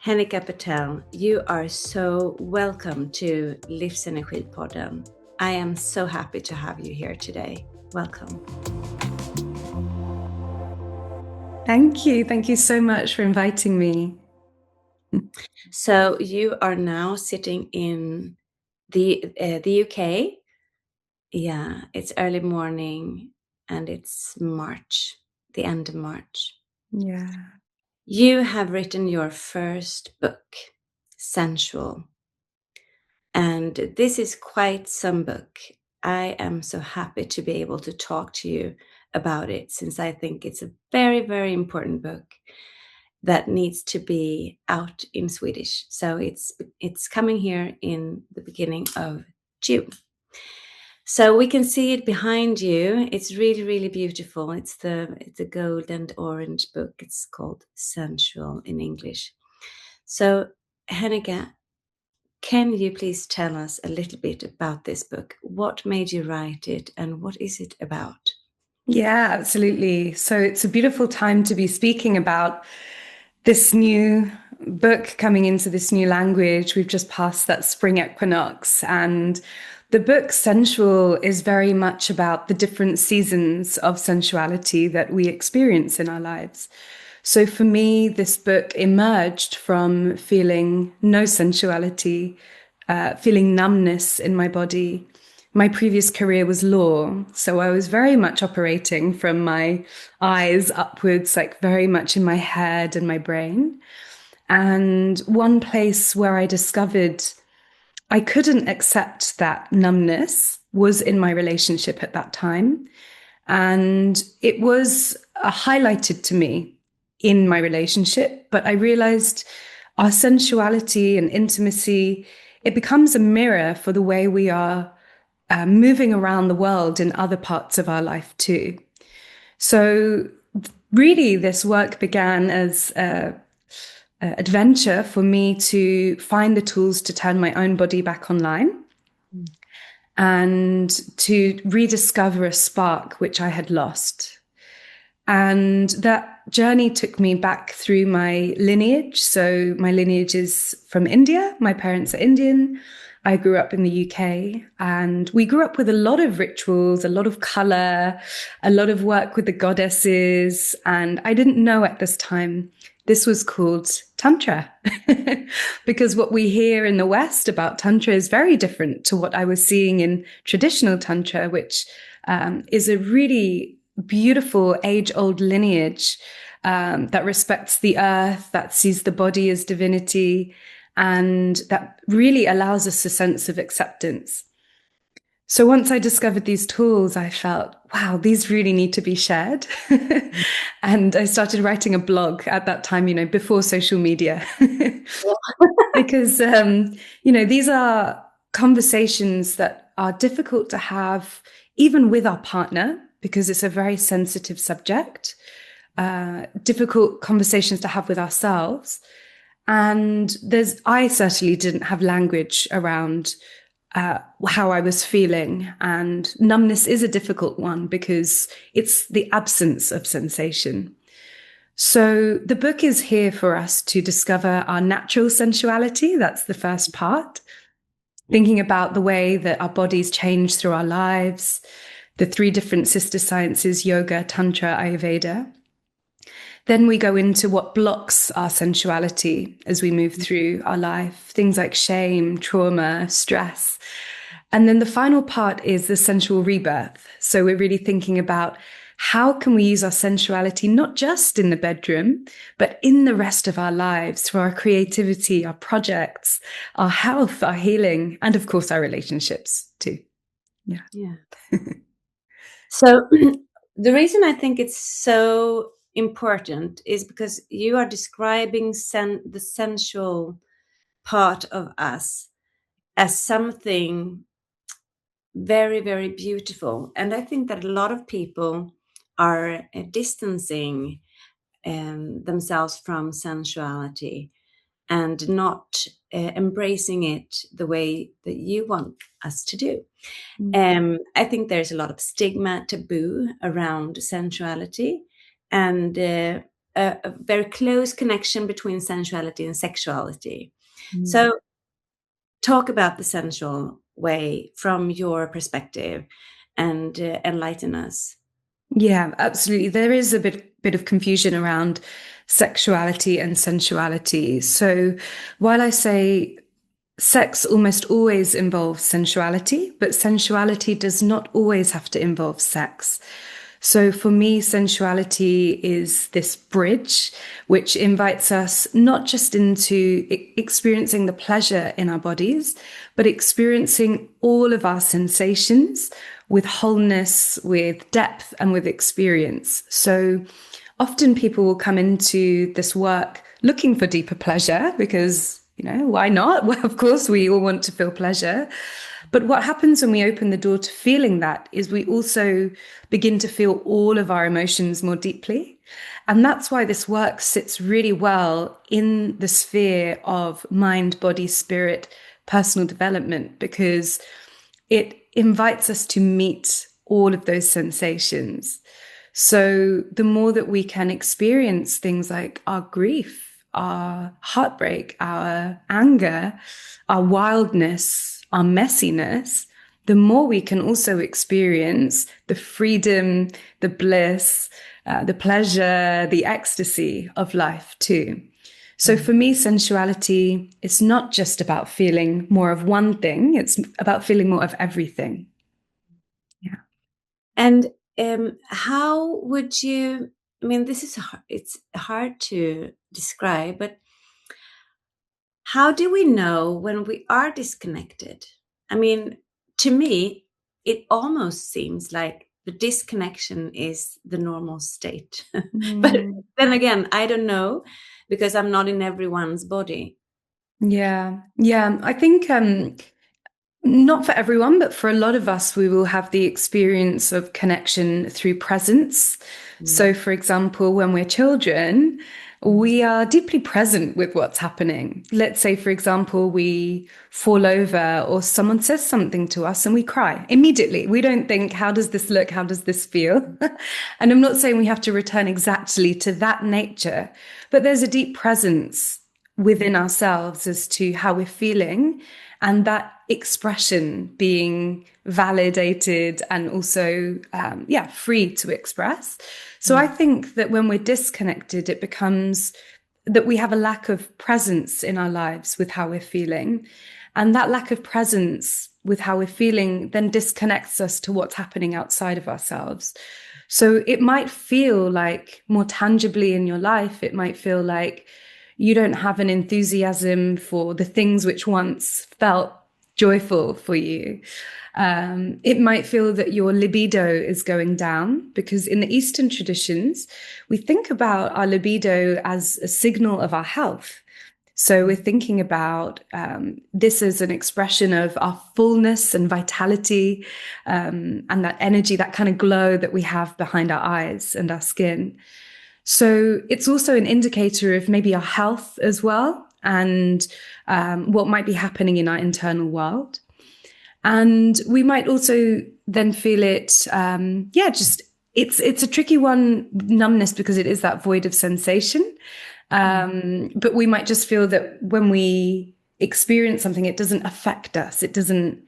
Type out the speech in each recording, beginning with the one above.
Henika Patel, you are so welcome to Livsenergipodden. I am so happy to have you here today. Welcome. Thank you. Thank you so much for inviting me. So you are now sitting in the UK. Yeah, it's early morning and it's March, the end of March. Yeah. You have written your first book, Sensual. And this is quite some book. I am so happy to be able to talk to you about it, since I think it's a very, very important book that needs to be out in Swedish. So it's coming here in the beginning of June. So we can see it behind you. It's really, really beautiful. It's a gold and orange book. It's called Sensual in English. So Henika, can you please tell us a little bit about this book? What made you write it and what is it about? Yeah, absolutely. So it's a beautiful time to be speaking about this new book coming into this new language. We've just passed that spring equinox, and the book Sensual is very much about the different seasons of sensuality that we experience in our lives. So for me, this book emerged from feeling no sensuality, feeling numbness in my body. My previous career was law, so I was very much operating from my eyes upwards, like very much in my head and my brain. And one place where I discovered I couldn't accept that numbness was in my relationship at that time. And it was highlighted to me in my relationship, but I realized our sensuality and intimacy, it becomes a mirror for the way we are moving around the world in other parts of our life too. So really this work began as an adventure for me to find the tools to turn my own body back online and to rediscover a spark which I had lost. And that journey took me back through my lineage. So my lineage is from India. My parents are Indian. I grew up in the UK, and we grew up with a lot of rituals, a lot of color, a lot of work with the goddesses. And I didn't know at this time this was called Tantra, because what we hear in the West about Tantra is very different to what I was seeing in traditional Tantra, which is a really beautiful age-old lineage that respects the earth, that sees the body as divinity, and that really allows us a sense of acceptance. So once I discovered these tools, I felt, wow, these really need to be shared. And I started writing a blog at that time, before social media, because, these are conversations that are difficult to have even with our partner, because it's a very sensitive subject, difficult conversations to have with ourselves. And I certainly didn't have language around how I was feeling. And numbness is a difficult one because it's the absence of sensation. So the book is here for us to discover our natural sensuality. That's the first part. Thinking about the way that our bodies change through our lives, the 3 different sister sciences, yoga, tantra, ayurveda. Then we go into what blocks our sensuality as we move through our life, things like shame, trauma, stress. And then the final part is the sensual rebirth. So we're really thinking about how can we use our sensuality, not just in the bedroom, but in the rest of our lives, through our creativity, our projects, our health, our healing, and of course, our relationships too. Yeah. So the reason I think it's so important is because you are describing the sensual part of us as something very, very beautiful. And I think that a lot of people are distancing themselves from sensuality and not embracing it the way that you want us to do. I think there's a lot of stigma, taboo around sensuality. And a very close connection between sensuality and sexuality. Mm. So talk about the sensual way from your perspective and enlighten us. Yeah, absolutely. There is a bit of confusion around sexuality and sensuality. So while I say sex almost always involves sensuality, but sensuality does not always have to involve sex. So for me, sensuality is this bridge which invites us not just into experiencing the pleasure in our bodies, but experiencing all of our sensations with wholeness, with depth, and with experience. So often people will come into this work looking for deeper pleasure because, why not? Well, of course, we all want to feel pleasure. But what happens when we open the door to feeling that is we also begin to feel all of our emotions more deeply. And that's why this work sits really well in the sphere of mind, body, spirit, personal development, because it invites us to meet all of those sensations. So the more that we can experience things like our grief, our heartbreak, our anger, our wildness, our messiness, the more we can also experience the freedom, the bliss, the pleasure, the ecstasy of life too. So for me, sensuality is not just about feeling more of one thing, it's about feeling more of everything. Yeah. And how would you, this is it's hard to describe, but how do we know when we are disconnected? To me, it almost seems like the disconnection is the normal state. But then again, I don't know because I'm not in everyone's body. Yeah. I think not for everyone, but for a lot of us, we will have the experience of connection through presence. So, for example, when we're children, we are deeply present with what's happening. Let's say, for example, we fall over or someone says something to us and we cry immediately. We don't think, how does this look? How does this feel? And I'm not saying we have to return exactly to that nature, but there's a deep presence within ourselves as to how we're feeling, and that expression being validated and also free to express. So I think that when we're disconnected, it becomes that we have a lack of presence in our lives with how we're feeling, and that lack of presence with how we're feeling then disconnects us to what's happening outside of ourselves. So it might feel like more tangibly in your life, it might feel like you don't have an enthusiasm for the things which once felt joyful for you. It might feel that your libido is going down, because in the Eastern traditions, we think about our libido as a signal of our health. So we're thinking about this as an expression of our fullness and vitality, and that energy, that kind of glow that we have behind our eyes and our skin. So it's also an indicator of maybe our health as well, and what might be happening in our internal world. And we might also then feel it, it's a tricky one, numbness, because it is that void of sensation. But we might just feel that when we experience something, it doesn't affect us. It doesn't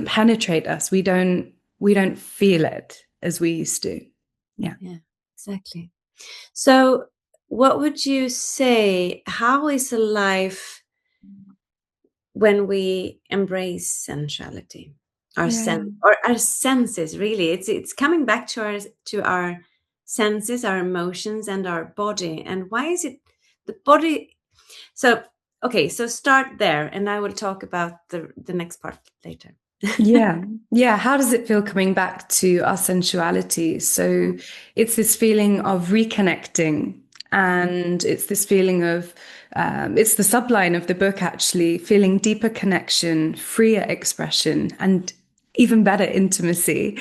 penetrate us. We don't feel it as we used to. Yeah, Exactly. So what would you say, how is a life when we embrace sensuality, our senses? Really, it's coming back to our senses, our emotions, and our body. And why is it the body? So start there, and I will talk about the next part later. Yeah. How does it feel coming back to our sensuality? So it's this feeling of reconnecting, and it's this feeling of, it's the subline of the book, actually, feeling deeper connection, freer expression, and even better intimacy.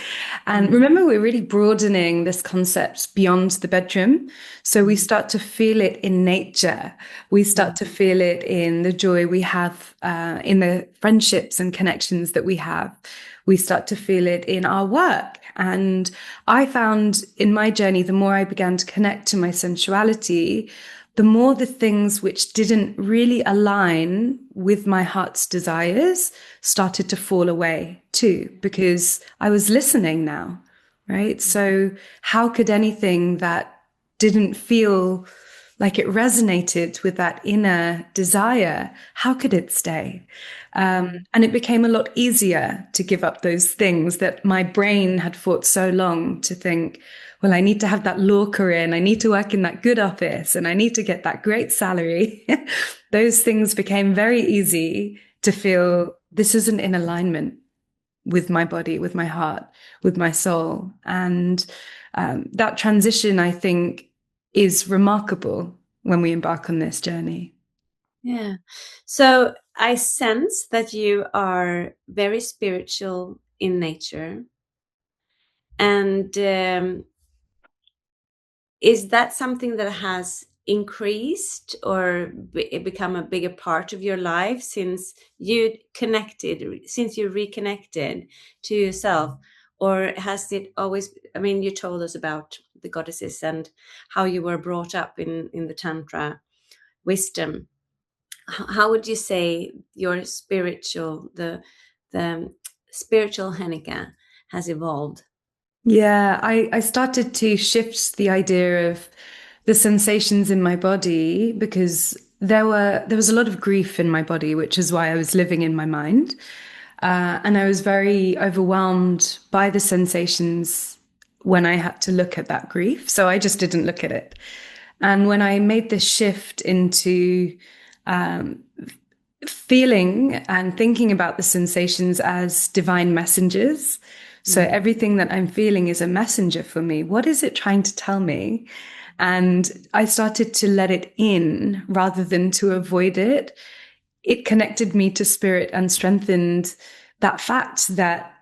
And remember, we're really broadening this concept beyond the bedroom. So we start to feel it in nature. We start to feel it in the joy we have, in the friendships and connections that we have. We start to feel it in our work. And I found in my journey, the more I began to connect to my sensuality, the more the things which didn't really align with my heart's desires started to fall away too, because I was listening now, right? So how could anything that didn't feel like it resonated with that inner desire, how could it stay? And it became a lot easier to give up those things that my brain had fought so long to think, well, I need to have that law career and I need to work in that good office and I need to get that great salary. Those things became very easy to feel this isn't in alignment with my body, with my heart, with my soul. And that transition, I think, is remarkable when we embark on this journey. Yeah. So I sense that you are very spiritual in nature. And is that something that has increased or become a bigger part of your life since you reconnected to yourself? Or has it always, I mean, you told us about the goddesses and how you were brought up in the Tantra wisdom. How would you say your the spiritual Henika has evolved? Yeah, I started to shift the idea of the sensations in my body because there was a lot of grief in my body, which is why I was living in my mind. And I was very overwhelmed by the sensations when I had to look at that grief. So I just didn't look at it. And when I made this shift into feeling and thinking about the sensations as divine messengers, so everything that I'm feeling is a messenger for me. What is it trying to tell me? And I started to let it in rather than to avoid it. It connected me to spirit and strengthened that fact that,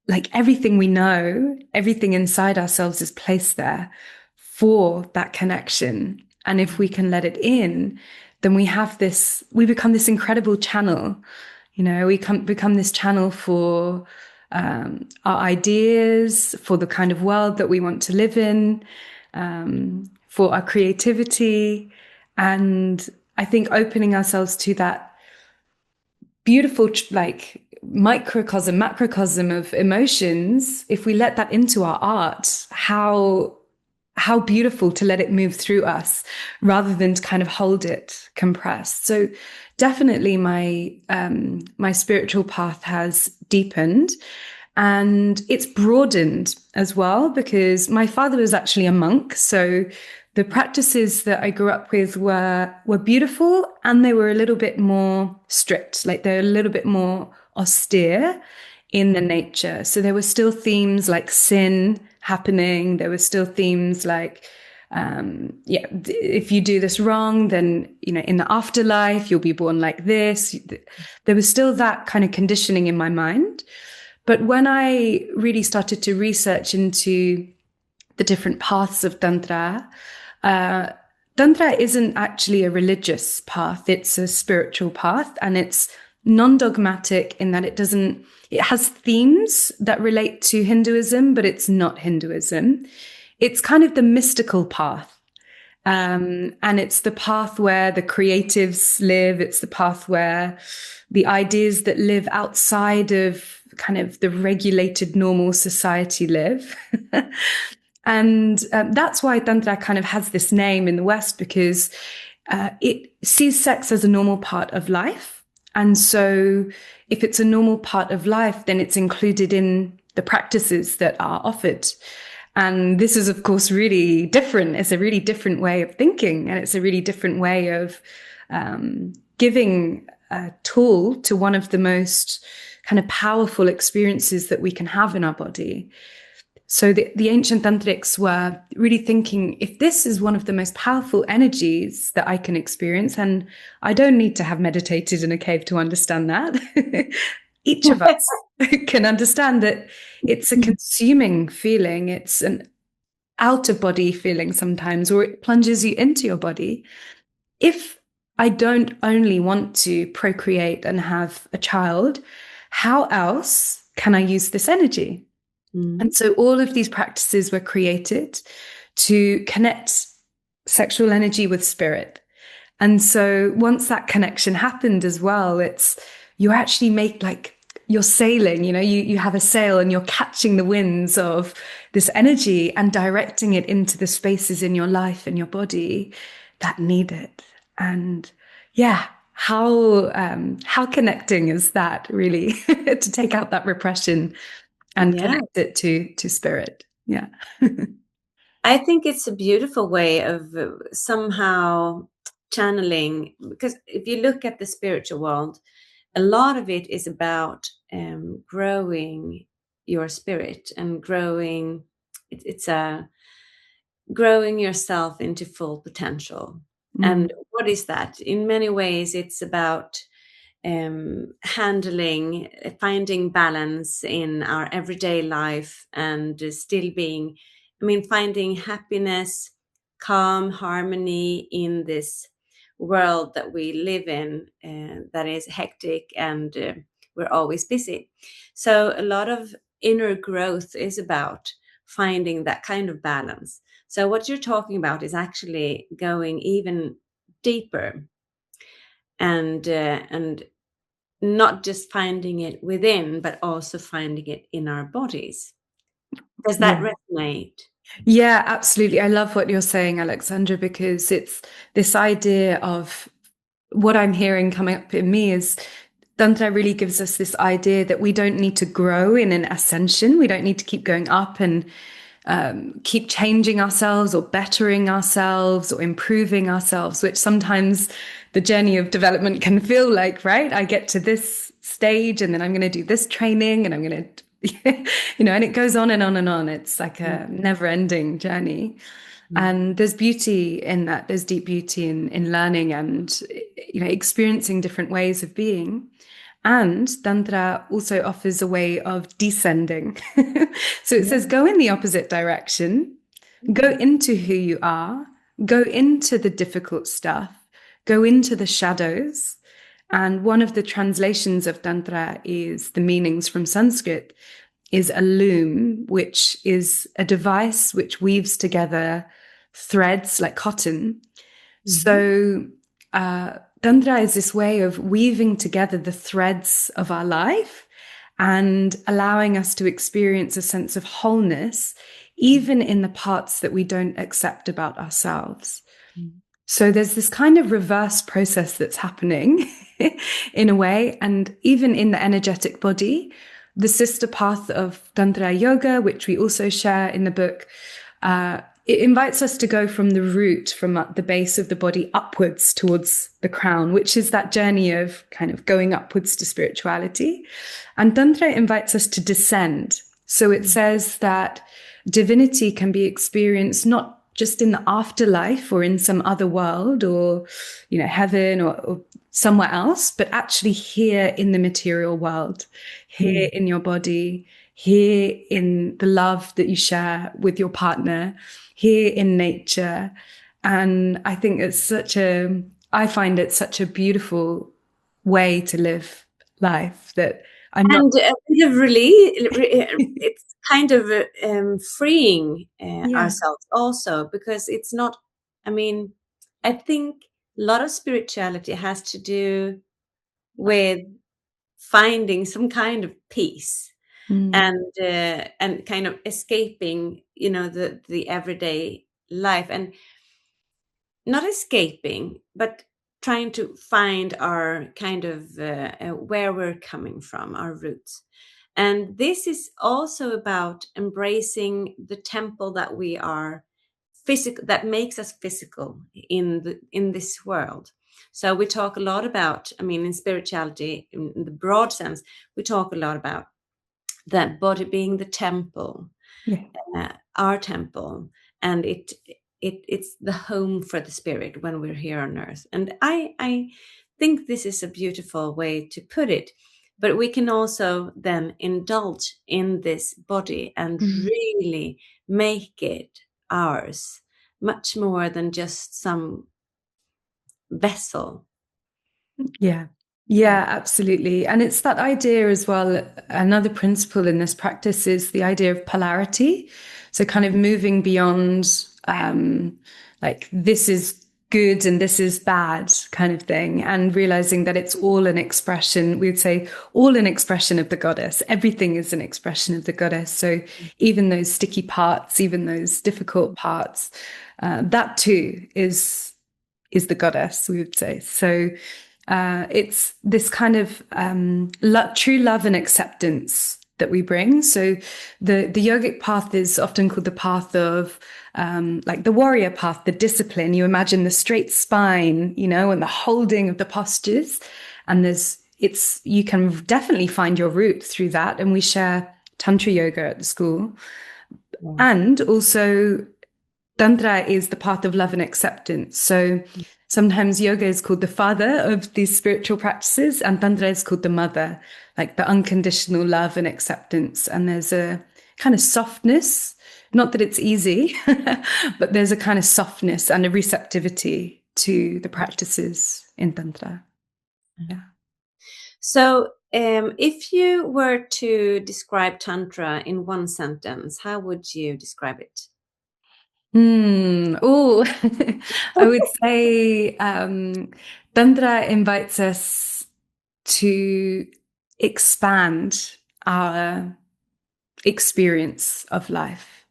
like, everything we know, everything inside ourselves is placed there for that connection. And if we can let it in, then we become this incredible channel. You know, we become this channel for our ideas, for the kind of world that we want to live in, for our creativity. And I think opening ourselves to that beautiful, like, microcosm, macrocosm of emotions, if we let that into our art, how beautiful to let it move through us rather than to kind of hold it compressed. So definitely my spiritual path has deepened and it's broadened as well because my father was actually a monk. So the practices that I grew up with were beautiful and they were a little bit more strict, like they're a little bit more austere in the nature. So there were still themes like sin happening. There were still themes like, if you do this wrong, then, you know, in the afterlife, you'll be born like this. There was still that kind of conditioning in my mind. But when I really started to research into the different paths of Tantra, Tantra isn't actually a religious path. It's a spiritual path and it's non-dogmatic in that it has themes that relate to Hinduism, but it's not Hinduism. It's kind of the mystical path. And it's the path where the creatives live. It's the path where the ideas that live outside of kind of the regulated normal society live. And that's why Tantra kind of has this name in the West, because it sees sex as a normal part of life. And so if it's a normal part of life, then it's included in the practices that are offered. And this is, of course, really different. It's a really different way of thinking. And it's a really different way of giving a tool to one of the most kind of powerful experiences that we can have in our body. So the ancient tantrics were really thinking, if this is one of the most powerful energies that I can experience, and I don't need to have meditated in a cave to understand that, each of us can understand that it's a consuming feeling. It's an out of body feeling sometimes, or it plunges you into your body. If I don't only want to procreate and have a child, how else can I use this energy? And so all of these practices were created to connect sexual energy with spirit. And so once that connection happened as well, you actually make like you're sailing, you have a sail and you're catching the winds of this energy and directing it into the spaces in your life and your body that need it. And yeah, how connecting is that really to take out that repression and connect it to spirit. Yeah. I think it's a beautiful way of somehow channeling, because if you look at the spiritual world, a lot of it is about growing your spirit and growing. It's a growing yourself into full potential. And what is that? In many ways, it's about handling, finding balance in our everyday life and still being, finding happiness, calm, harmony in this world that we live in that is hectic and we're always busy. So a lot of inner growth is about finding that kind of balance. So what you're talking about is actually going even deeper and not just finding it within, but also finding it in our bodies. Does that resonate? Yeah, absolutely. I love what you're saying, Alexandra, because it's this idea of what I'm hearing coming up in me is Tantra really gives us this idea that we don't need to grow in an ascension. We don't need to keep going up and keep changing ourselves or bettering ourselves or improving ourselves, which sometimes the journey of development can feel like, right? I get to this stage and then I'm going to do this training and I'm going to, and it goes on and on and on. It's like a never ending journey. And there's beauty in that. There's deep beauty in learning and, experiencing different ways of being. And Tantra also offers a way of descending. So it says, go in the opposite direction, go into who you are, go into the difficult stuff, go into the shadows. And one of the translations of Tantra is the meanings from Sanskrit is a loom, which is a device which weaves together threads like cotton. So Tantra is this way of weaving together the threads of our life and allowing us to experience a sense of wholeness, even in the parts that we don't accept about ourselves. So there's this kind of reverse process that's happening in a way. And even in the energetic body, the sister path of Tantra Yoga, which we also share in the book, it invites us to go from the root, from the base of the body upwards towards the crown, which is that journey of kind of going upwards to spirituality. And Tantra invites us to descend. So it says that divinity can be experienced not just in the afterlife or in some other world or, heaven or somewhere else, but actually here in the material world, here in your body, here in the love that you share with your partner, here in nature. And I think I find it such a beautiful way to live life that I'm not. And a bit of relief, it's kind of freeing ourselves also, because it's not, I think a lot of spirituality has to do with finding some kind of peace and kind of escaping, the everyday life, and not escaping, but trying to find our kind of where we're coming from, our roots. And this is also about embracing the temple that we are physical, that makes us physical in this world. So we talk a lot about, in spirituality, in the broad sense, we talk a lot about that body being the temple, our temple, and it's the home for the spirit when we're here on earth. And I think this is a beautiful way to put it, but we can also then indulge in this body and really make it ours, much more than just some vessel. Yeah. Yeah, absolutely. And it's that idea as well. Another principle in this practice is the idea of polarity. So kind of moving beyond like this is good and this is bad kind of thing, and realizing that it's all an expression. We'd say all an expression of the goddess. Everything is an expression of the goddess. So even those sticky parts, even those difficult parts, that too is the goddess, we would say. So it's this kind of true love and acceptance that we bring. So the yogic path is often called the path of like the warrior path, the discipline. You imagine the straight spine, you know, and the holding of the postures. And you can definitely find your route through that. And we share Tantra yoga at the school. Yeah. And also Tantra is the path of love and acceptance. So sometimes yoga is called the father of these spiritual practices, and Tantra is called the mother, like the unconditional love and acceptance. And there's a kind of softness, not that it's easy, but there's a kind of softness and a receptivity to the practices in Tantra. Yeah. So if you were to describe Tantra in one sentence, how would you describe it? Oh, I would say Tantra invites us to expand our experience of life.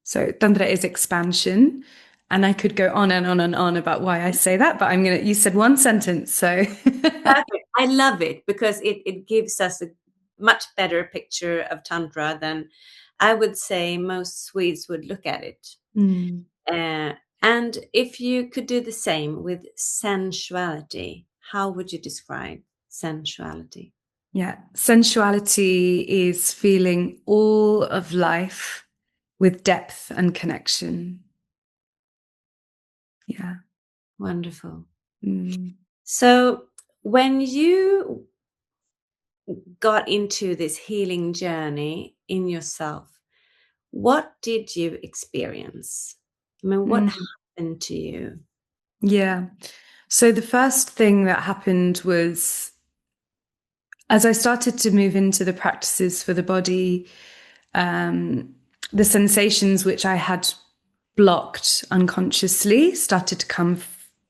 So Tantra is expansion. And I could go on and on and on about why I say that, but you said one sentence, so. Perfect. I love it because it gives us a much better picture of Tantra than I would say most Swedes would look at it. And if you could do the same with sensuality, how would you describe sensuality? Yeah, sensuality is feeling all of life with depth and connection. Yeah. Wonderful. So when you got into this healing journey in yourself, what did you experience? I mean, what happened to you? Yeah. So the first thing that happened was, as I started to move into the practices for the body, the sensations which I had blocked unconsciously started to come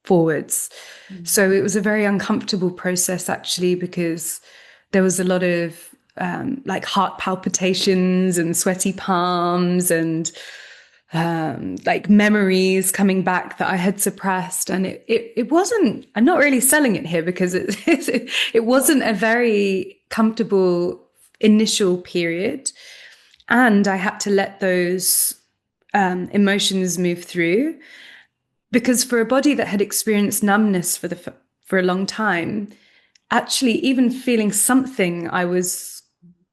forwards. So it was a very uncomfortable process, actually, because there was a lot of like heart palpitations and sweaty palms and like memories coming back that I had suppressed. And it wasn't, I'm not really selling it here because it wasn't a very comfortable initial period. And I had to let those emotions move through, because for a body that had experienced numbness for a long time, actually even feeling something, I was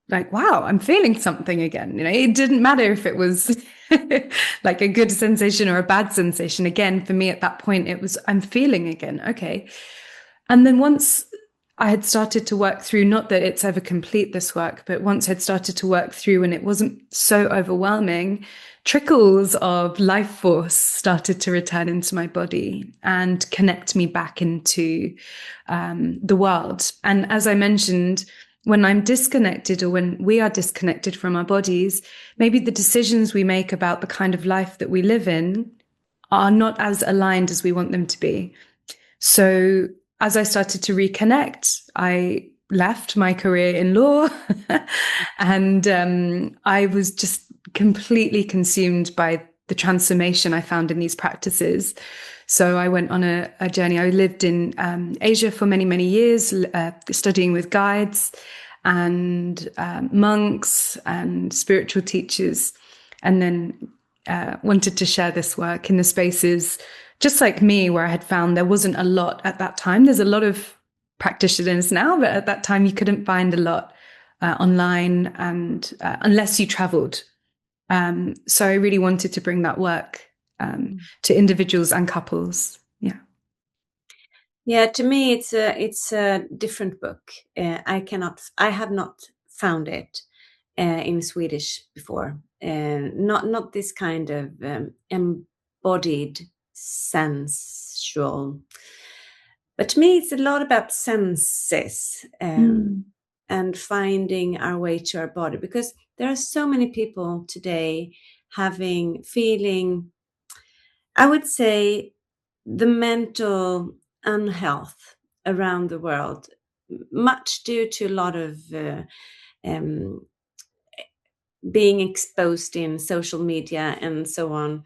like, wow, I'm feeling something again. You know, it didn't matter if it was like a good sensation or a bad sensation. Again, for me at that point, it was, I'm feeling again. Okay. And then once I had started to work through, not that it's ever complete, this work, but once I'd started to work through and it wasn't so overwhelming, trickles of life force started to return into my body and connect me back into the world. And as I mentioned, when I'm disconnected, or when we are disconnected from our bodies, maybe the decisions we make about the kind of life that we live in are not as aligned as we want them to be. So as I started to reconnect, I left my career in law and I was just completely consumed by the transformation I found in these practices. So I went on a journey. I lived in Asia for many, many years, studying with guides and monks and spiritual teachers, and then wanted to share this work in the spaces, just like me, where I had found there wasn't a lot at that time. There's a lot of practitioners now, but at that time you couldn't find a lot online, and unless you traveled. So I really wanted to bring that work to individuals and couples. Yeah. Yeah, to me, it's a different book. I have not found it in Swedish before. Not this kind of embodied sensual. But to me, it's a lot about senses and finding our way to our body, because there are so many people today feeling, I would say, the mental unhealth around the world, much due to a lot of um, being exposed in social media and so on.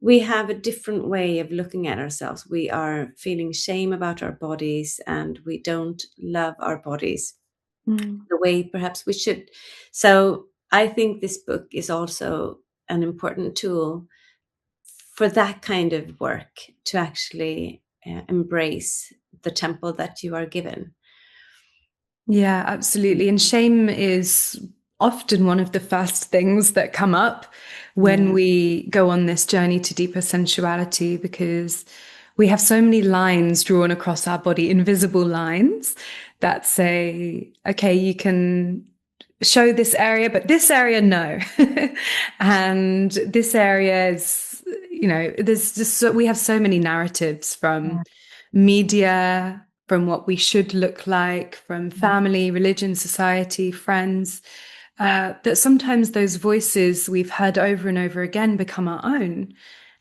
We have a different way of looking at ourselves. We are feeling shame about our bodies, and we don't love our bodies the way perhaps we should. So I think this book is also an important tool for that kind of work, to actually embrace the temple that you are given. Yeah, absolutely. And shame is often one of the first things that come up when Yeah. we go on this journey to deeper sensuality, because we have so many lines drawn across our body, invisible lines that say, okay, you can show this area, but this area, no. And this area is, there's just we have so many narratives from media, from what we should look like, from family, religion, society, friends, that sometimes those voices we've heard over and over again become our own.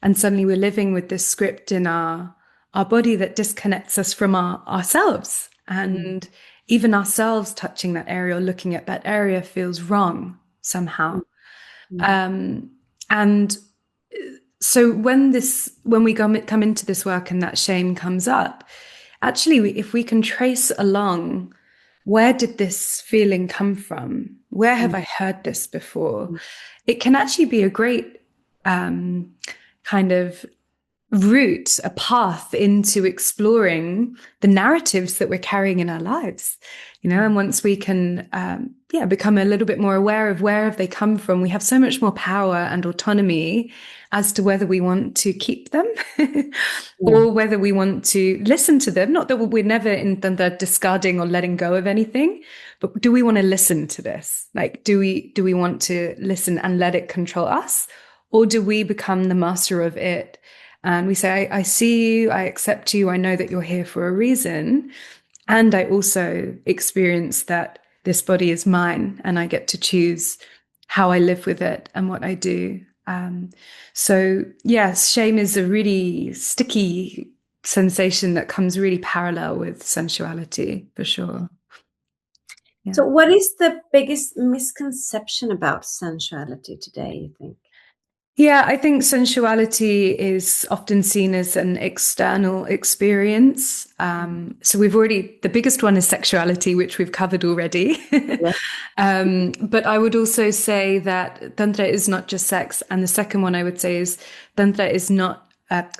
And suddenly we're living with this script in our body that disconnects us from ourselves. And even ourselves touching that area or looking at that area feels wrong somehow. And so when we come into this work and that shame comes up, actually, if we can trace along, where did this feeling come from? Where have I heard this before? It can actually be a great kind of route, a path into exploring the narratives that we're carrying in our lives, and once we can become a little bit more aware of where have they come from, we have so much more power and autonomy as to whether we want to keep them or whether we want to listen to them. Not that we're never in the discarding or letting go of anything, but do we want to listen to this? Like, do we want to listen and let it control us, or do we become the master of it? And we say, I see you, I accept you, I know that you're here for a reason. And I also experience that this body is mine and I get to choose how I live with it and what I do. So yes, shame is a really sticky sensation that comes really parallel with sensuality, for sure. Yeah. So what is the biggest misconception about sensuality today, you think? Yeah, I think sensuality is often seen as an external experience. So the biggest one is sexuality, which we've covered already. But I would also say that Tantra is not just sex. And the second one I would say is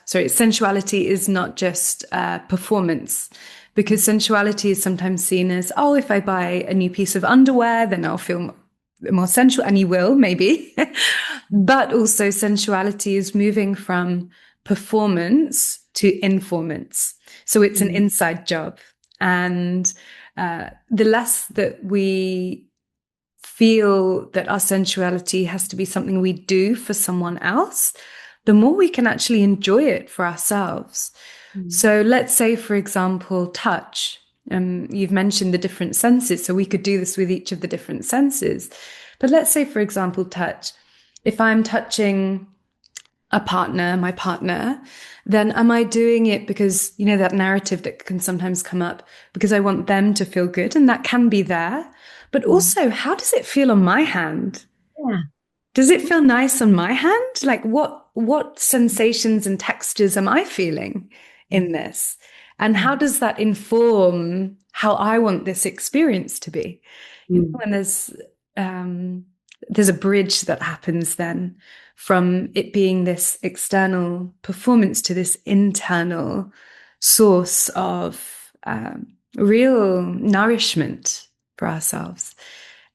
sensuality is not just performance. Because sensuality is sometimes seen as, oh, if I buy a new piece of underwear, then I'll feel more sensual, and you will, maybe. But also sensuality is moving from performance to informance. So it's an inside job. And the less that we feel that our sensuality has to be something we do for someone else, the more we can actually enjoy it for ourselves. So let's say, for example, touch. You've mentioned the different senses, so we could do this with each of the different senses. But let's say, for example, touch. If I'm touching my partner, then am I doing it because, that narrative that can sometimes come up, because I want them to feel good, and that can be there. But also, how does it feel on my hand? Yeah. Does it feel nice on my hand? Like what sensations and textures am I feeling in this? And how does that inform how I want this experience to be? And there's a bridge that happens then from it being this external performance to this internal source of real nourishment for ourselves.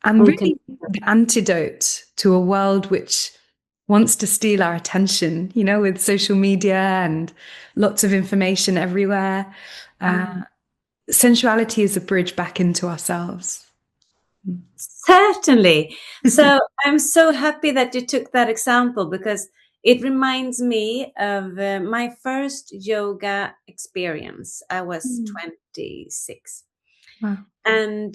And really the antidote to a world which wants to steal our attention, with social media and lots of information everywhere. Sensuality is a bridge back into ourselves. Certainly. So I'm so happy that you took that example, because it reminds me of my first yoga experience. I was 26. Wow. And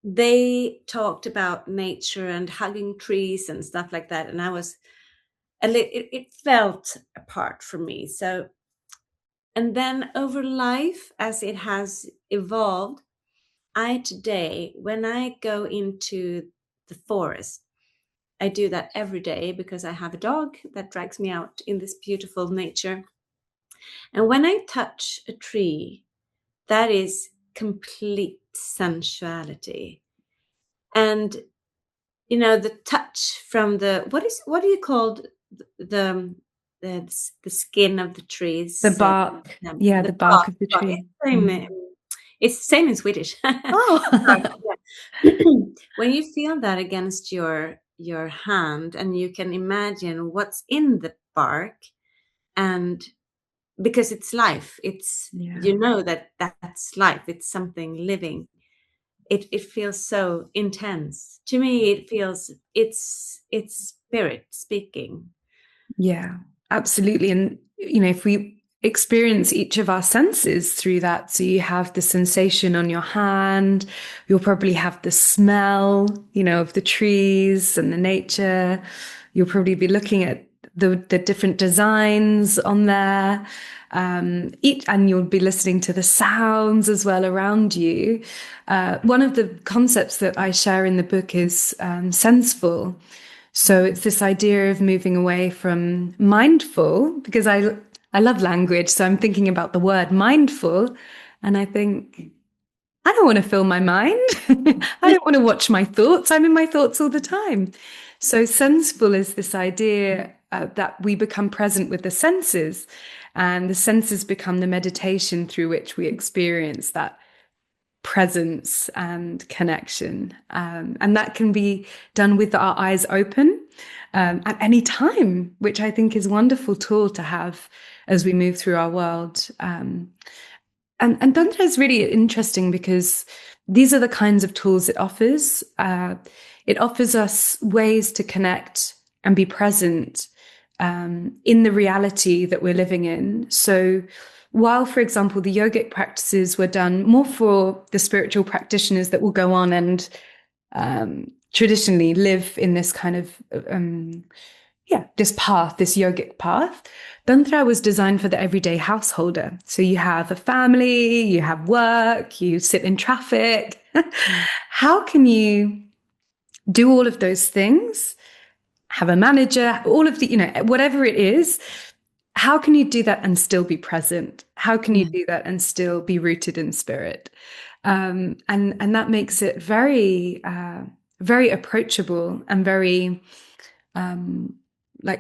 they talked about nature and hugging trees and stuff like that. And I was it felt apart from me. So, and then over life, as it has evolved, I today, when I go into the forest, I do that every day because I have a dog that drags me out in this beautiful nature. And when I touch a tree, that is complete sensuality. And the touch from the what do you call the the skin of the trees? The bark. Yeah, the bark of the tree. It's the same in Swedish. Oh. When you feel that against your hand, and you can imagine what's in the bark, and because it's life, it's that's life, it's something living. It feels so intense to me. It feels it's spirit speaking. Yeah, absolutely. And, if we experience each of our senses through that, so you have the sensation on your hand, you'll probably have the smell, of the trees and the nature. You'll probably be looking at the different designs on there. And you'll be listening to the sounds as well around you. One of the concepts that I share in the book is senseful. So it's this idea of moving away from mindful, because I love language. So I'm thinking about the word mindful, and I think, I don't want to fill my mind. I don't want to watch my thoughts. I'm in my thoughts all the time. So senseful is this idea that we become present with the senses, and the senses become the meditation through which we experience that presence and connection. And that can be done with our eyes open at any time, which I think is a wonderful tool to have as we move through our world. And Tantra is really interesting because these are the kinds of tools it offers. It offers us ways to connect and be present in the reality that we're living in. So while, for example, the yogic practices were done more for the spiritual practitioners that will go on and traditionally live in this kind of, this path, this yogic path, Tantra was designed for the everyday householder. So you have a family, you have work, you sit in traffic. How can you do all of those things? Have a manager, all of the, whatever it is. How can you do that and still be present? How can you do that and still be rooted in spirit? And that makes it very, very approachable and very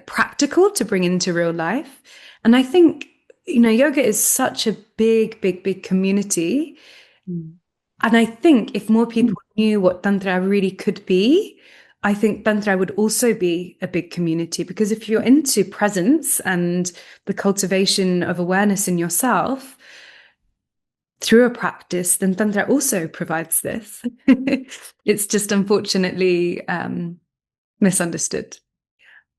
practical to bring into real life. And I think, yoga is such a big, big, big community. And I think if more people knew what Tantra really could be, I think Tantra would also be a big community, because if you're into presence and the cultivation of awareness in yourself through a practice, then Tantra also provides this. It's just unfortunately misunderstood.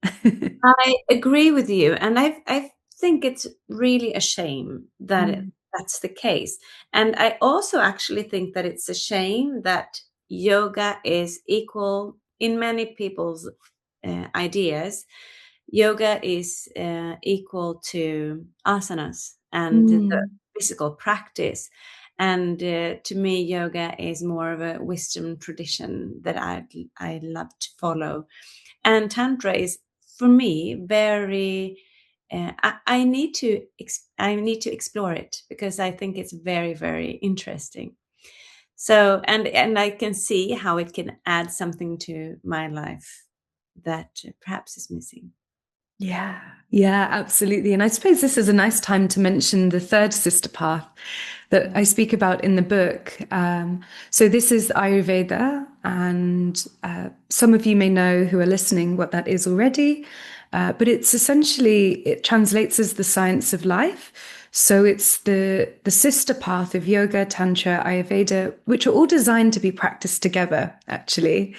I agree with you. And I think it's really a shame that that's the case. And I also actually think that it's a shame that yoga is equal in many people's ideas. Yoga is equal to asanas and the physical practice. And to me, yoga is more of a wisdom tradition that I love to follow. And Tantra is, for me, very. I need to explore it, because I think it's very, very interesting. So, and I can see how it can add something to my life that perhaps is missing. Yeah, absolutely. And I suppose this is a nice time to mention the third sister path that I speak about in the book. So this is Ayurveda, and some of you may know, who are listening, what that is already. But it's essentially, it translates as the science of life. So it's the sister path of yoga, tantra, Ayurveda, which are all designed to be practiced together, actually.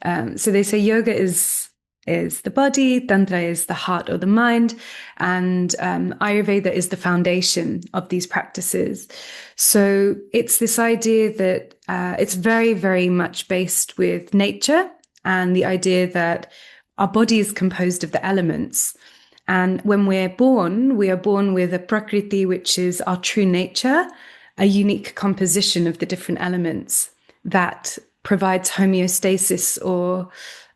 So they say yoga is the body, Tantra is the heart or the mind, and Ayurveda is the foundation of these practices. So it's this idea that it's very, very much based with nature and the idea that our body is composed of the elements. And when we are born with a prakriti, which is our true nature, a unique composition of the different elements that provides homeostasis or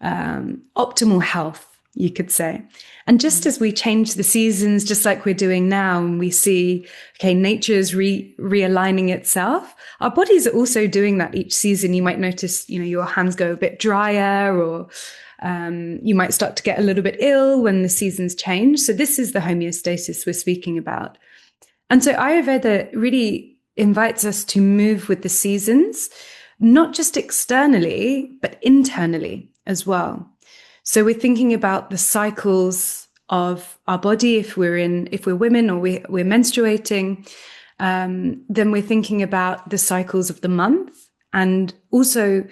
optimal health, you could say. And just as we change the seasons, just like we're doing now, and we see, okay, nature is realigning itself, our bodies are also doing that each season. You might notice, your hands go a bit drier, or you might start to get a little bit ill when the seasons change. So this is the homeostasis we're speaking about. And so Ayurveda really invites us to move with the seasons, not just externally, but internally as well. So we're thinking about the cycles of our body. If we're women or we're menstruating, then we're thinking about the cycles of the month, and also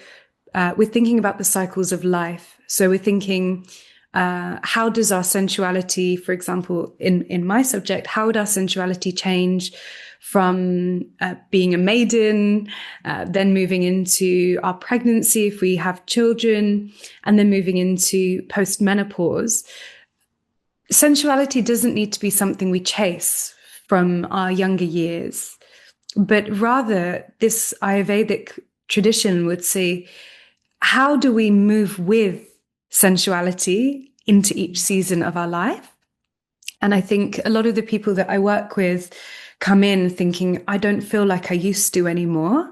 we're thinking about the cycles of life. So we're thinking, how does our sensuality, for example, in my subject, how would our sensuality change from being a maiden, then moving into our pregnancy if we have children, and then moving into post-menopause? Sensuality doesn't need to be something we chase from our younger years, but rather this Ayurvedic tradition would say, how do we move with sensuality into each season of our life? And I think a lot of the people that I work with come in thinking, I don't feel like I used to anymore.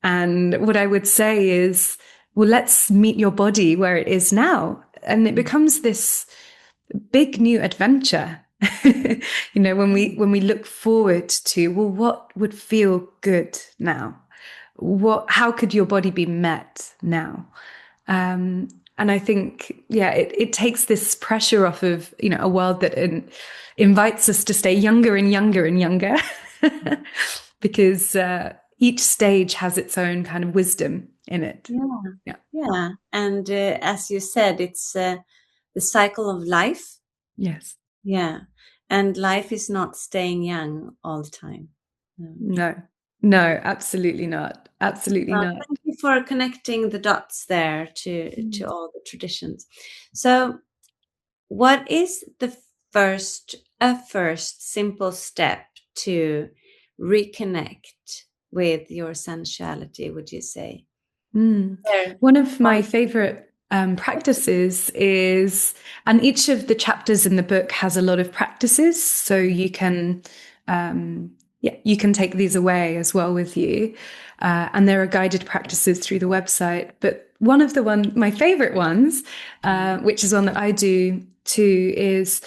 And what I would say is, well, let's meet your body where it is now. And it becomes this big new adventure. When we look forward to, well, what would feel good now? How could your body be met now? And I think, it takes this pressure off of, a world that invites us to stay younger and younger and younger, because each stage has its own kind of wisdom in it. Yeah. And as you said, it's the cycle of life. Yes. Yeah. And life is not staying young all the time. No, absolutely not. Absolutely not. Thank you for connecting the dots there to all the traditions. So what is the first simple step to reconnect with your sensuality, would you say? One of my favorite practices is, and each of the chapters in the book has a lot of practices, so you can take these away as well with you. And there are guided practices through the website. But one of my favorite ones, which is one that I do too, is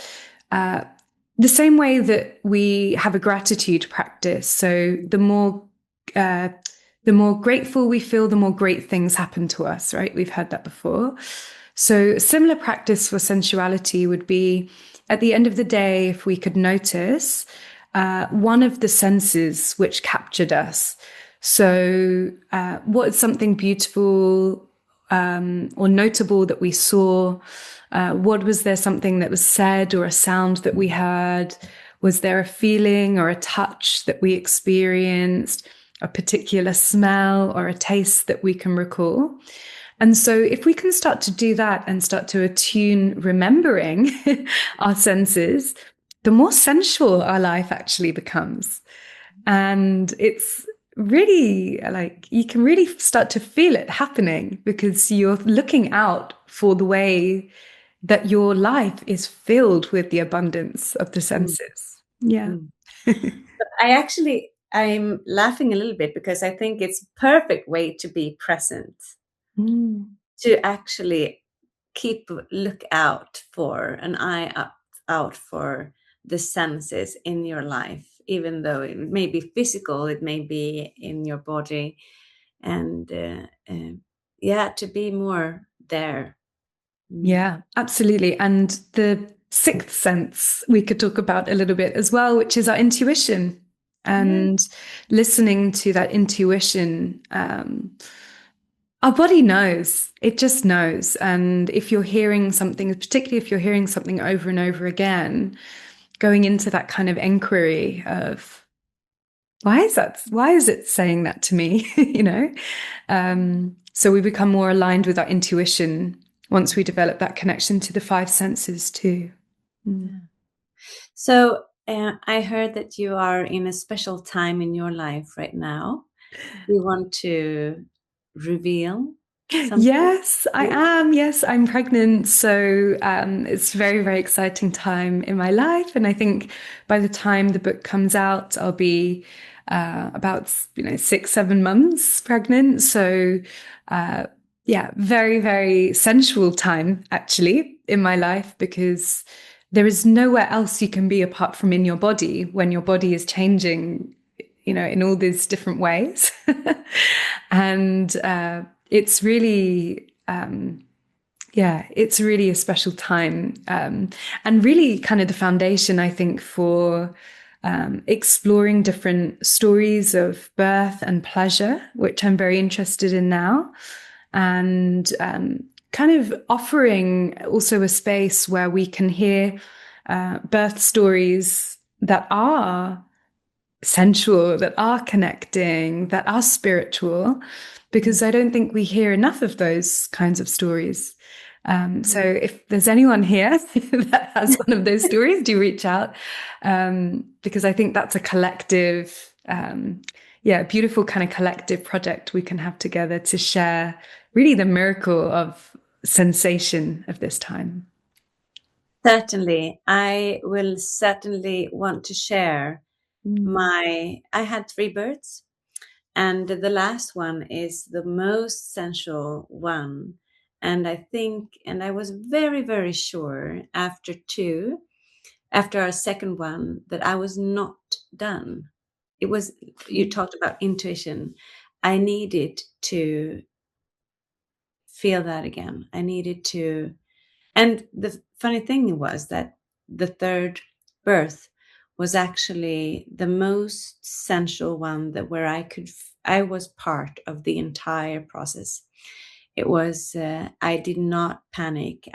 the same way that we have a gratitude practice. So the more grateful we feel, the more great things happen to us, right? We've heard that before. So a similar practice for sensuality would be, at the end of the day, if we could notice one of the senses which captured us. So what is something beautiful or notable that we saw? What was there something that was said or a sound that we heard? Was there a feeling or a touch that we experienced? A particular smell or a taste that we can recall? And so if we can start to do that and start to attune remembering our senses, the more sensual our life actually becomes. And it's really you can really start to feel it happening, because you're looking out for the way that your life is filled with the abundance of the senses. Yeah. I'm laughing a little bit because I think it's a perfect way to be present, to actually look out for an eye out for the senses in your life, even though it may be physical, it may be in your body, and to be more there. Yeah, absolutely. And the sixth sense we could talk about a little bit as well, which is our intuition. And listening to that intuition, our body knows, it just knows. And if you're hearing something, particularly if you're hearing something over and over again, going into that kind of inquiry of, why is it saying that to me? So we become more aligned with our intuition once we develop that connection to the five senses too. So I heard that you are in a special time in your life right now. Do you want to reveal something? Yes, I am. Yes, I'm pregnant. So it's a very, very exciting time in my life. And I think by the time the book comes out, I'll be about 6-7 months pregnant. So very, very sensual time actually in my life, because there is nowhere else you can be apart from in your body when your body is changing, in all these different ways. And it's really, it's really a special time, and really kind of the foundation, I think, for exploring different stories of birth and pleasure, which I'm very interested in now, and kind of offering also a space where we can hear birth stories that are sensual, that are connecting, that are spiritual, because I don't think we hear enough of those kinds of stories. So if there's anyone here that has one of those stories, do reach out, because I think that's a collective, beautiful kind of collective project we can have together to share really the miracle of sensation of this time. Certainly. I will certainly want to share I had 3 births, and the last one is the most sensual one. And I think, and I was very, very sure after our second one, that I was not done. It was, you talked about intuition. I needed to feel that again. I needed to, and the funny thing was that the third birth was actually the most sensual one, that where I was part of the entire process. It was, I did not panic.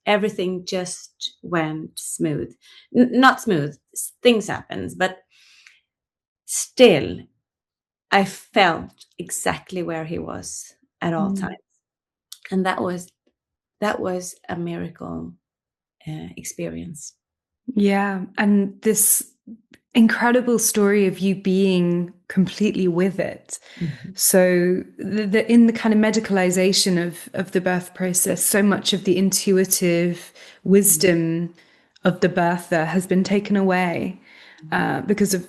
Everything just went smooth. Not smooth, things happens, but still I felt exactly where he was at all times. And that was a miracle experience. Yeah. And this incredible story of you being completely with it. So in the kind of medicalization of the birth process, so much of the intuitive wisdom of the birther has been taken away because of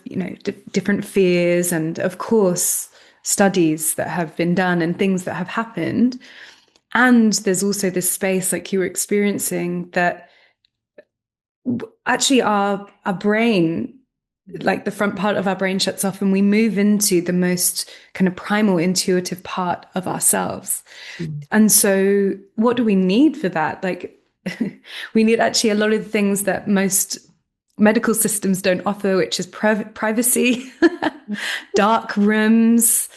different fears, and of course studies that have been done and things that have happened. And there's also this space, like you were experiencing, that actually our brain, like the front part of our brain, shuts off and we move into the most kind of primal intuitive part of ourselves. And so what do we need for that? Like we need actually a lot of the things that most medical systems don't offer, which is privacy, dark rooms,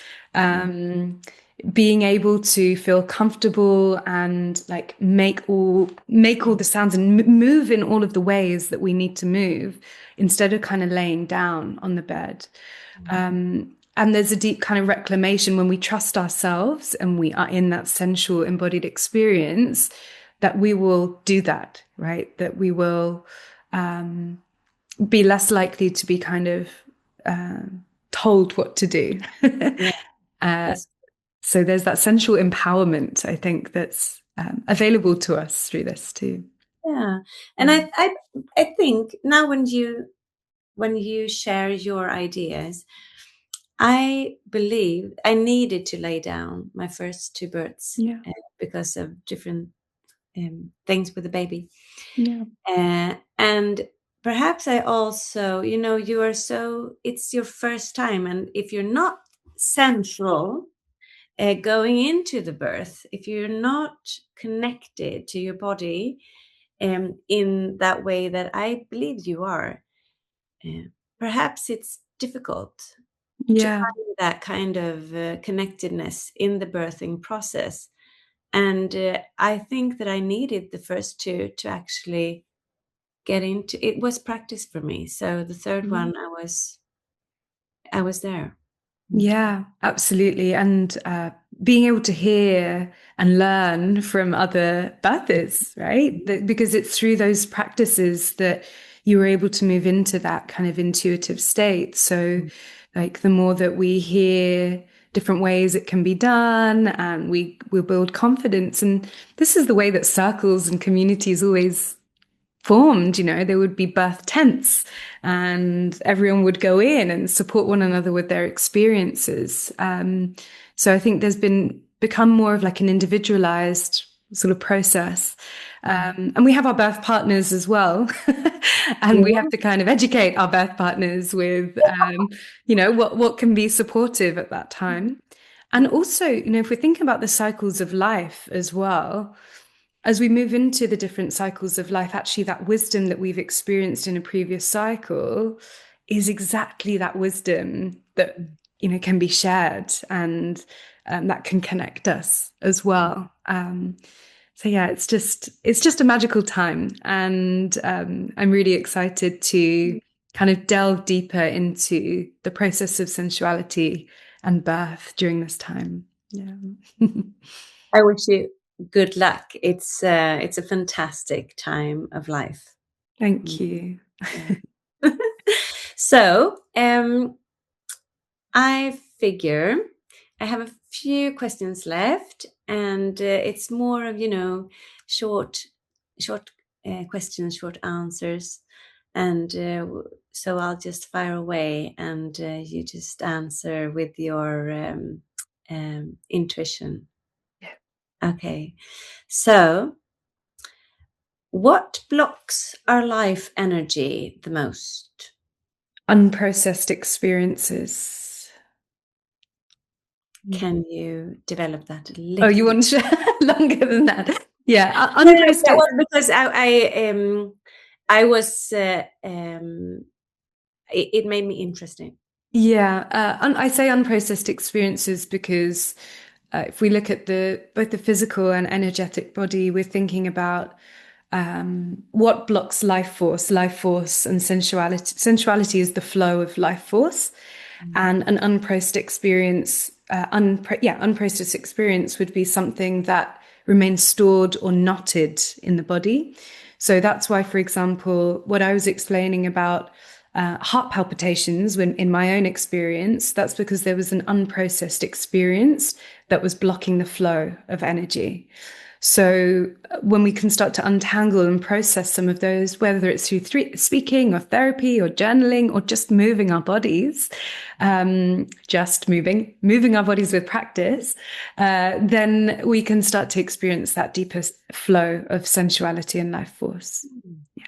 being able to feel comfortable and like make all the sounds and move in all of the ways that we need to move, instead of kind of laying down on the bed. And there's a deep kind of reclamation when we trust ourselves and we are in that sensual embodied experience, that we will do that, right? That we will be less likely to be kind of told what to do. So there's that sensual empowerment, I think, that's available to us through this too. Yeah. And I think now when you share your ideas, I believe I needed to lay down my first 2 births because of different things with the baby. And perhaps I also, it's your first time. And if you're not sensual going into the birth, if you're not connected to your body, in that way that I believe you are. Perhaps it's difficult to Yeah. find that kind of connectedness in the birthing process. And I think that I needed the first two to actually get into it. Was practice for me. So the third one, I was there. Yeah, absolutely. And being able to hear and learn from other birthers, right? Because it's through those practices that you were able to move into that kind of intuitive state. So, like, the more that we hear different ways it can be done, and we will build confidence. And this is the way that circles and communities always formed. There would be birth tents and everyone would go in and support one another with their experiences. So I think there's become more of like an individualized sort of process. And we have our birth partners as well. And we have to kind of educate our birth partners with, what can be supportive at that time. And also, if we think about the cycles of life as well, as we move into the different cycles of life, actually that wisdom that we've experienced in a previous cycle is exactly that wisdom that can be shared, and that can connect us as well. So yeah, it's just a magical time, and I'm really excited to kind of delve deeper into the process of sensuality and birth during this time. Yeah. I wish you good luck. It's a fantastic time of life. Thank you. Yeah. So I figure I have a few questions left, and it's more of short questions, short answers, and so I'll just fire away, and you just answer with your intuition. Yeah. Okay, so what blocks our life energy the most? Unprocessed experiences. Can you develop that a Oh, little you bit? want longer than that? Yeah, No, that unprocessed. was because I was it made me interesting. Yeah, I say unprocessed experiences because if we look at both the physical and energetic body, we're thinking about what blocks life force. Life force and sensuality. Sensuality is the flow of life force, and an unprocessed experience, unprocessed experience would be something that remains stored or knotted in the body. So that's why, for example, what I was explaining about heart palpitations, when in my own experience, that's because there was an unprocessed experience that was blocking the flow of energy. So when we can start to untangle and process some of those, whether it's through speaking or therapy or journaling or just moving our bodies, just moving our bodies with practice, then we can start to experience that deeper flow of sensuality and life force. Yeah.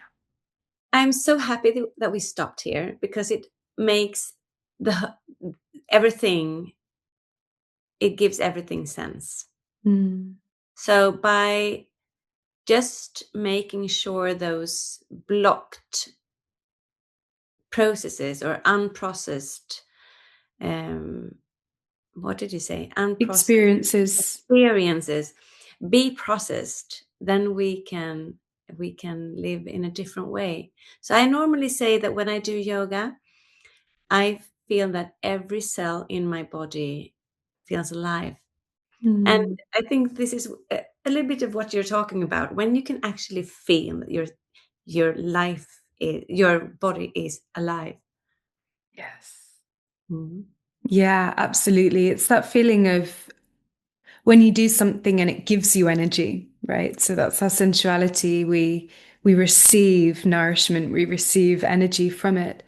I'm so happy that we stopped here, because it makes everything, it gives everything sense. So by just making sure those blocked processes or unprocessed, what did you say? Unprocessed experiences be processed, then we can live in a different way. So I normally say that when I do yoga, I feel that every cell in my body feels alive. And I think this is a little bit of what you're talking about. When you can actually feel that your body is alive. Yes. Mm-hmm. Yeah, absolutely. It's that feeling of when you do something and it gives you energy, right? So that's our sensuality. We receive nourishment, we receive energy from it.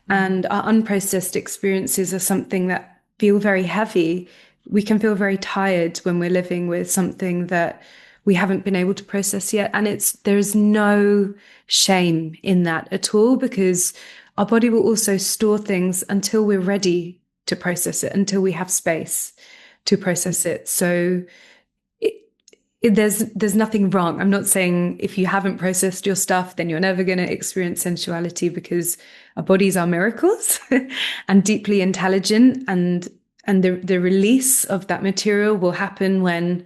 And our unprocessed experiences are something that feel very heavy. We can feel very tired when we're living with something that we haven't been able to process yet. And there's no shame in that at all, because our body will also store things until we're ready to process it, until we have space to process it. So there's nothing wrong. I'm not saying if you haven't processed your stuff, then you're never going to experience sensuality, because our bodies are miracles and deeply intelligent, and the release of that material will happen when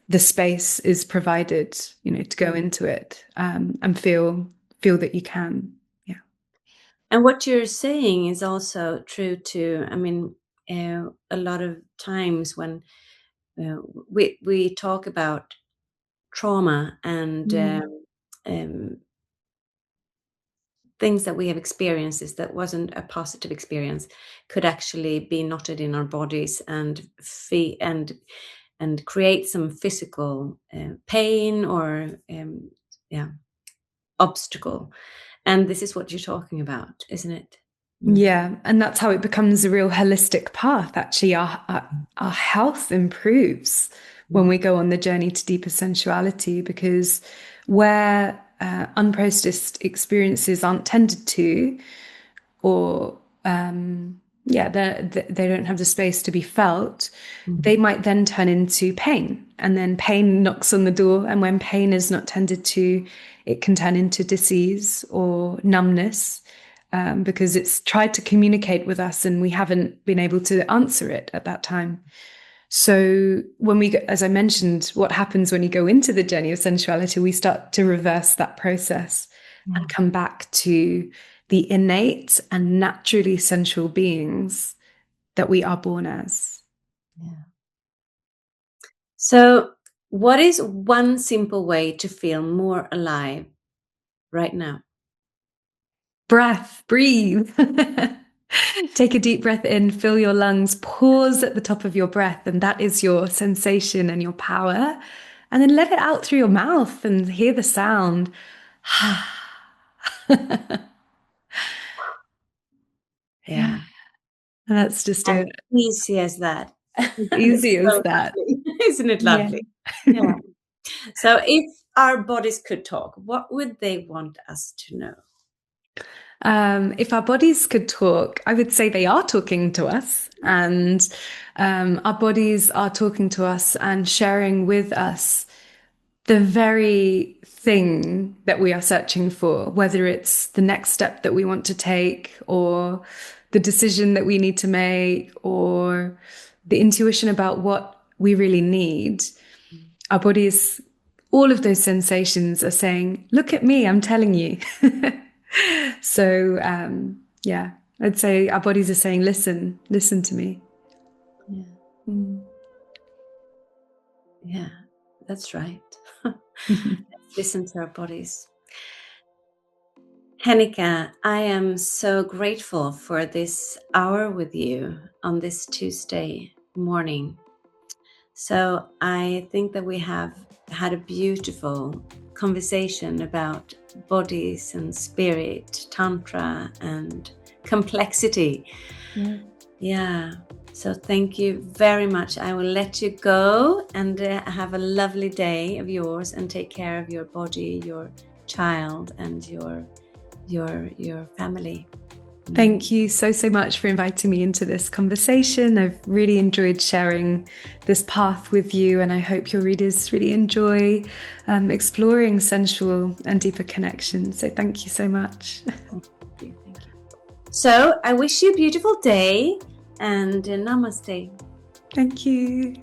the space is provided, to go into it, and feel that you can. Yeah. And what you're saying is also true too. I mean, a lot of times when we talk about trauma and um, things that we have experienced is that wasn't a positive experience could actually be knotted in our bodies and and create some physical pain or obstacle. And this is what you're talking about, isn't it? Yeah, and that's how it becomes a real holistic path. Actually, our health improves when we go on the journey to deeper sensuality, because where unprocessed experiences aren't tended to, or they don't have the space to be felt, they might then turn into pain, and then pain knocks on the door. And when pain is not tended to, it can turn into disease or numbness. Because it's tried to communicate with us and we haven't been able to answer it at that time. So when we, as I mentioned, what happens when you go into the journey of sensuality, we start to reverse that process and come back to the innate and naturally sensual beings that we are born as. Yeah. So what is one simple way to feel more alive right now? Breath, breathe. Take a deep breath in, fill your lungs, pause at the top of your breath, and that is your sensation and your power. And then let it out through your mouth and hear the sound. Yeah. And that's just As easy as that. as easy It's as so that. lovely. Isn't it lovely? Yeah. So if our bodies could talk, what would they want us to know? If our bodies could talk, I would say they are talking to us, and our bodies are talking to us and sharing with us the very thing that we are searching for, whether it's the next step that we want to take, or the decision that we need to make, or the intuition about what we really need. Our bodies, all of those sensations are saying, look at me, I'm telling you. So, I'd say our bodies are saying, listen to me. Yeah. Yeah, that's right. Let's listen to our bodies. Henika, I am so grateful for this hour with you on this Tuesday morning. So I think that we have had a beautiful conversation about bodies and spirit, Tantra and complexity. Yeah. So thank you very much. I will let you go and have a lovely day of yours, and take care of your body, your child, and your family. Thank you so much for inviting me into this conversation. I've really enjoyed sharing this path with you, and I hope your readers really enjoy exploring sensual and deeper connections. So thank you so much. Thank you. So I wish you a beautiful day, and namaste. Thank you.